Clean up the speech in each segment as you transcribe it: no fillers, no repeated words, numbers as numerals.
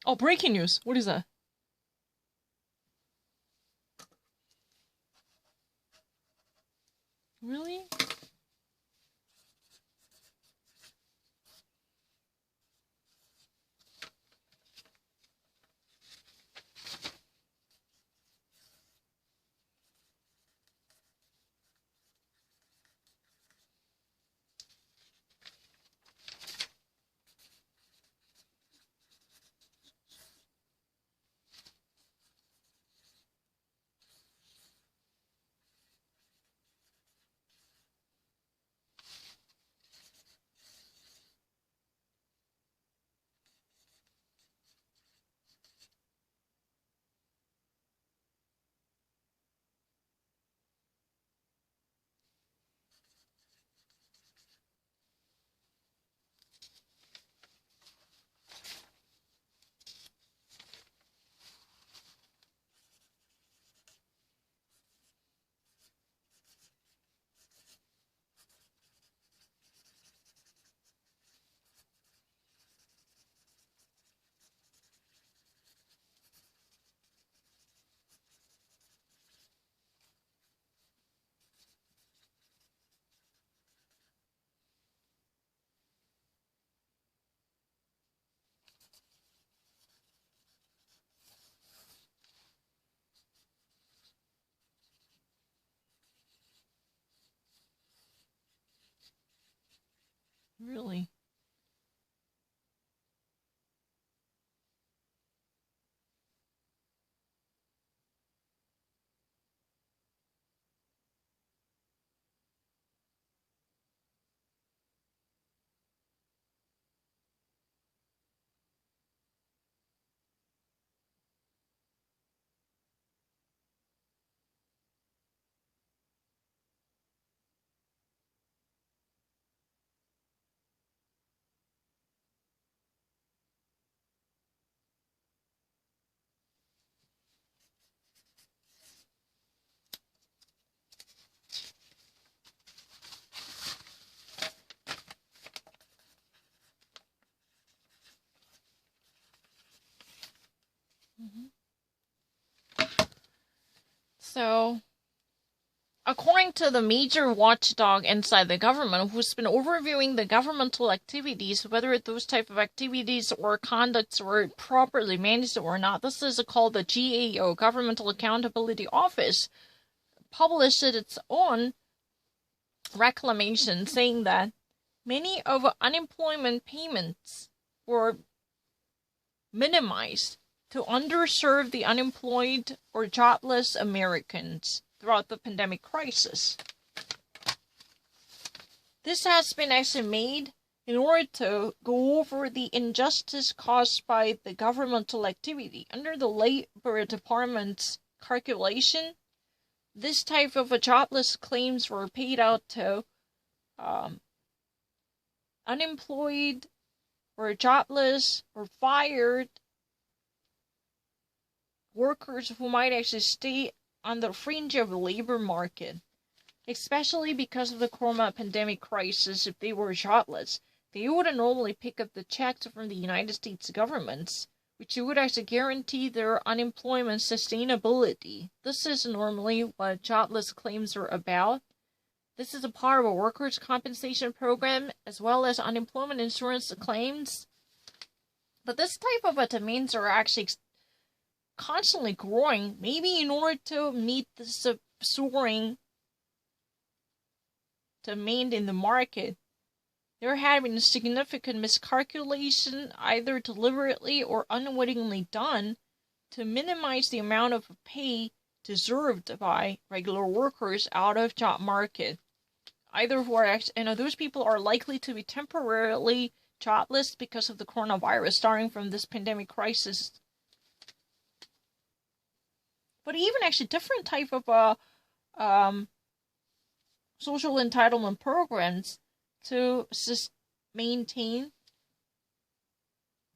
Oh, breaking news. What is that? Really? Really? Hmm. So, according to the major watchdog inside the government, who's been overviewing the governmental activities, whether those type of activities or conducts were properly managed or not, this is called the GAO, Governmental Accountability Office, published its own reclamation saying that many of unemployment payments were minimized to underserve the unemployed or jobless Americans throughout the pandemic crisis. This has been actually made in order to go over the injustice caused by the governmental activity. Under the Labor Department's calculation, this type of jobless claims were paid out to unemployed or jobless or fired workers who might actually stay on the fringe of the labor market, especially because of the corona pandemic crisis. If they were jobless, they would normally pick up the checks from the United States government, which would actually guarantee their unemployment sustainability. This is normally what jobless claims are about. This is a part of a workers' compensation program as well as unemployment insurance claims. But this type of demands are actually constantly growing, maybe in order to meet the soaring demand in the market. There had been significant miscalculation, either deliberately or unwittingly done, to minimize the amount of pay deserved by regular workers out of job market. Either who are, those people are likely to be temporarily jobless because of the coronavirus, starting from this pandemic crisis. But even actually different type of social entitlement programs to maintain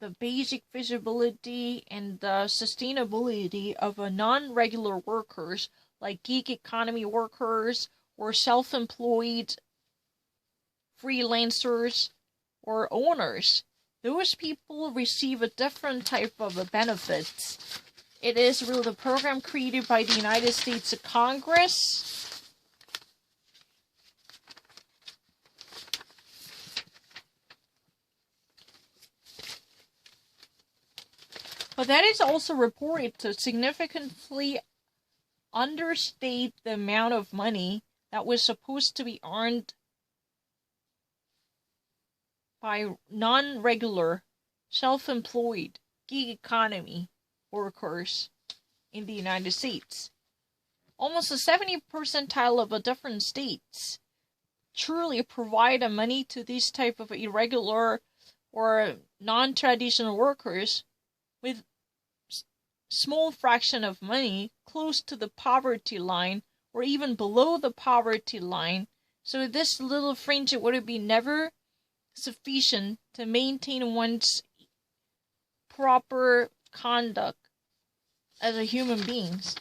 the basic feasibility and the sustainability of non-regular workers like gig economy workers or self-employed freelancers or owners. those people receive a different type of benefits. It is really the program created by the United States Congress. But that is also reported to significantly understate the amount of money that was supposed to be earned by non-regular, self-employed, gig economy workers in the United States. Almost a 70 percentile of different states truly provide money to these type of irregular or non-traditional workers with small fraction of money close to the poverty line or even below the poverty line. So this little fringe would be never sufficient to maintain one's proper conduct as a human beings.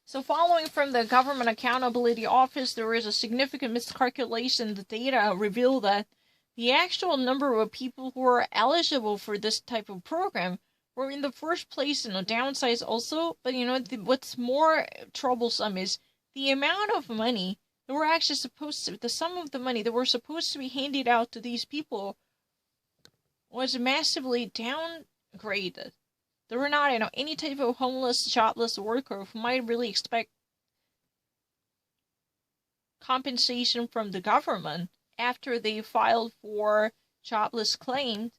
So following from the Government Accountability Office, there is a significant miscalculation. The data reveal that the actual number of people who are eligible for this type of program were in the first place, downsides also. But what's more troublesome is the amount of money that were actually the sum of the money that were supposed to be handed out to these people was massively downgraded. There were not, any type of homeless, jobless worker who might really expect compensation from the government after they filed for jobless claims.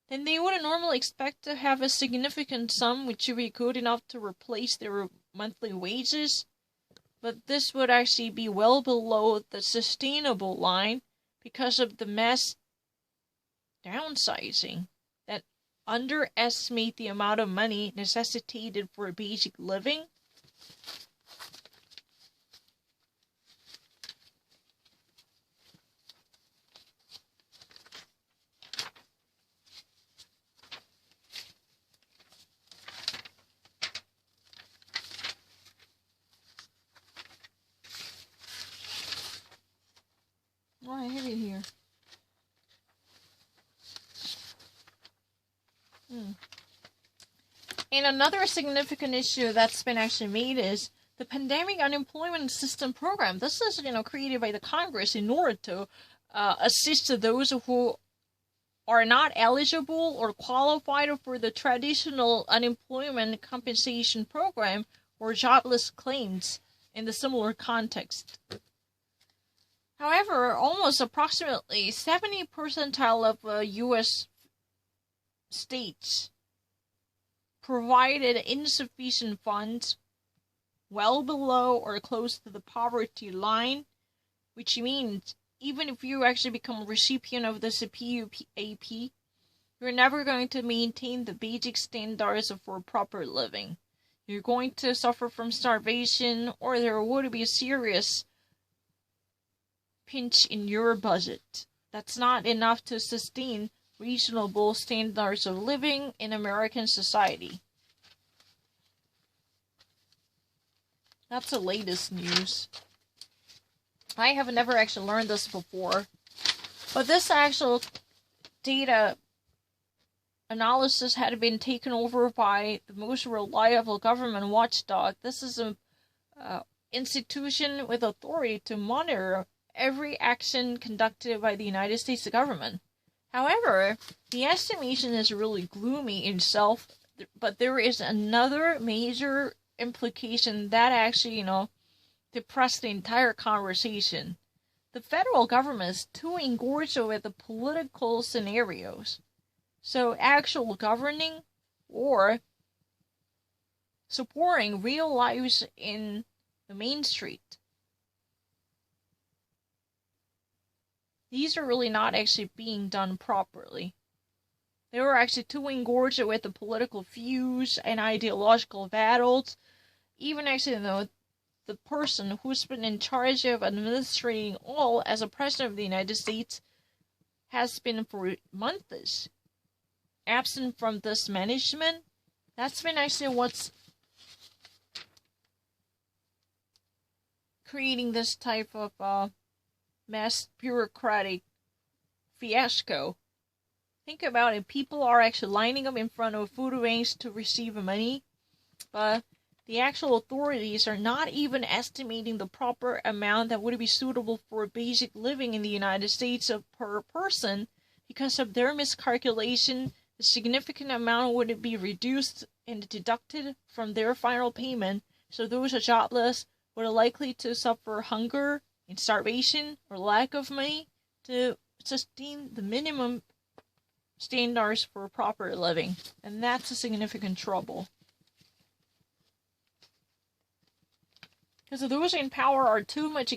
Then they would normally expect to have a significant sum which would be good enough to replace their monthly wages. But this would actually be well below the sustainable line because of the mass downsizing that underestimate the amount of money necessitated for basic living. Oh, I have it here. And another significant issue that's been actually made is the Pandemic Unemployment Assistance Program. This is, created by the Congress in order to assist those who are not eligible or qualified for the traditional unemployment compensation program or jobless claims in the similar context. However, almost approximately 70 percentile of U.S. states provided insufficient funds well below or close to the poverty line, which means even if you actually become a recipient of this PUAP, you're never going to maintain the basic standards for proper living. You're going to suffer from starvation, or there would be a serious pinch in your budget. That's not enough to sustain reasonable standards of living in American society. That's the latest news. I have never actually learned this before, but this actual data analysis had been taken over by the most reliable government watchdog. This is an institution with authority to monitor every action conducted by the United States government. However, the estimation is really gloomy in itself, but there is another major implication that actually, depressed the entire conversation. The federal government is too engorged with the political scenarios. So actual governing or supporting real lives in the main street, these are really not actually being done properly. They were actually too engorged with the political views and ideological battles. Even actually, the person who's been in charge of administrating all as a president of the United States has been for months absent from this management. That's been actually what's creating this type of mass bureaucratic fiasco. Think about it. People are actually lining up in front of food banks to receive money, but the actual authorities are not even estimating the proper amount that would be suitable for basic living in the United States per person. Because of their miscalculation, a significant amount would be reduced and deducted from their final payment, so those jobless were likely to suffer hunger and starvation or lack of money to sustain the minimum standards for proper living. And that's a significant trouble. Because those in power are too much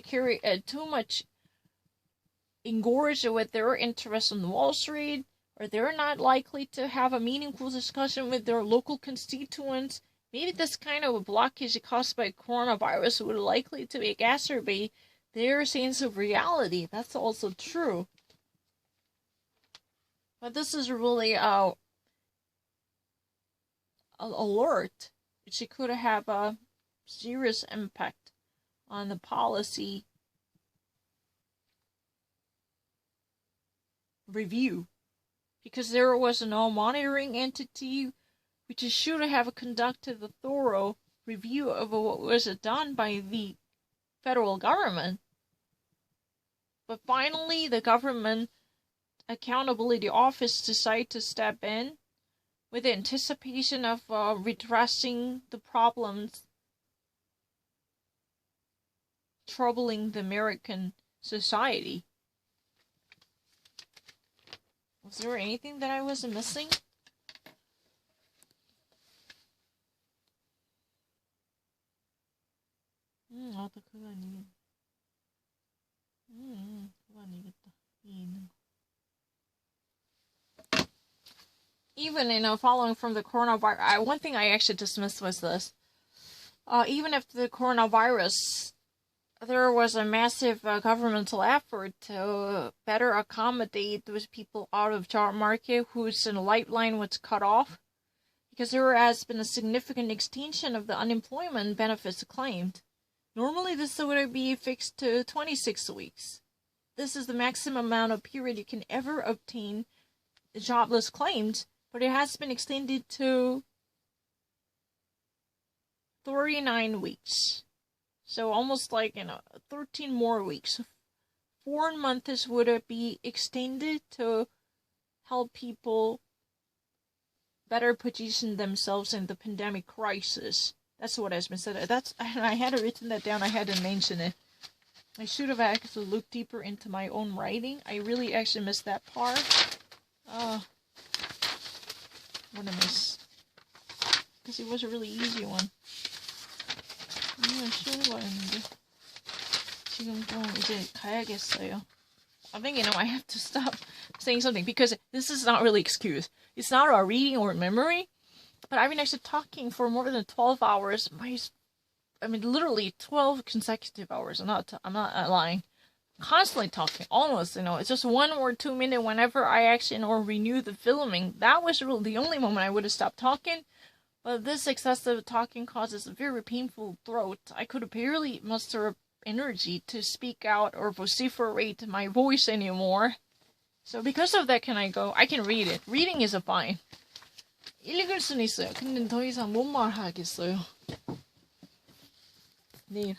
engorged with their interests on Wall Street, or they're not likely to have a meaningful discussion with their local constituents. Maybe this kind of a blockage caused by coronavirus would likely to exacerbate their sense of reality. That's also true. But this is really a alert, which could have a serious impact on the policy review, because there was no monitoring entity which should have conducted a thorough review of what was done by the federal government. But finally, the Government Accountability Office decided to step in with the anticipation of redressing the problems troubling the American society. Was there anything that I was missing? 그거 아니겠다. 그거 아니겠다. Even, following from the coronavirus, one thing I actually dismissed was this. Even if the coronavirus, there was a massive governmental effort to better accommodate those people out of job market whose lifeline was cut off, because there has been a significant extension of the unemployment benefits claimed. Normally, this would be fixed to 26 weeks. This is the maximum amount of period you can ever obtain jobless claims, but it has been extended to 39 weeks. So almost 13 more weeks. 4 months would be extended to help people better position themselves in the pandemic crisis. That's what has been said. I had written that down. I had to mention it. I should have actually looked deeper into my own writing. I really actually missed that part. What a miss. Because it was a really easy one. 지금 좀 이제 가야겠어요. I think, I have to stop saying something, because this is not really excuse. It's not a reading or memory, but I've been actually talking for more than 12 hours. Literally 12 consecutive hours. I'm not lying. Constantly talking, almost, it's just 1 or 2 minutes whenever I actually renew the filming. That was really the only moment I would have stopped talking. But this excessive talking causes a very painful throat. I could barely muster up energy to speak out or vociferate my voice anymore. So because of that, I can read it. Reading is fine. 읽을 수는 있어요. 근데 더 이상 못 말하겠어요. 내일.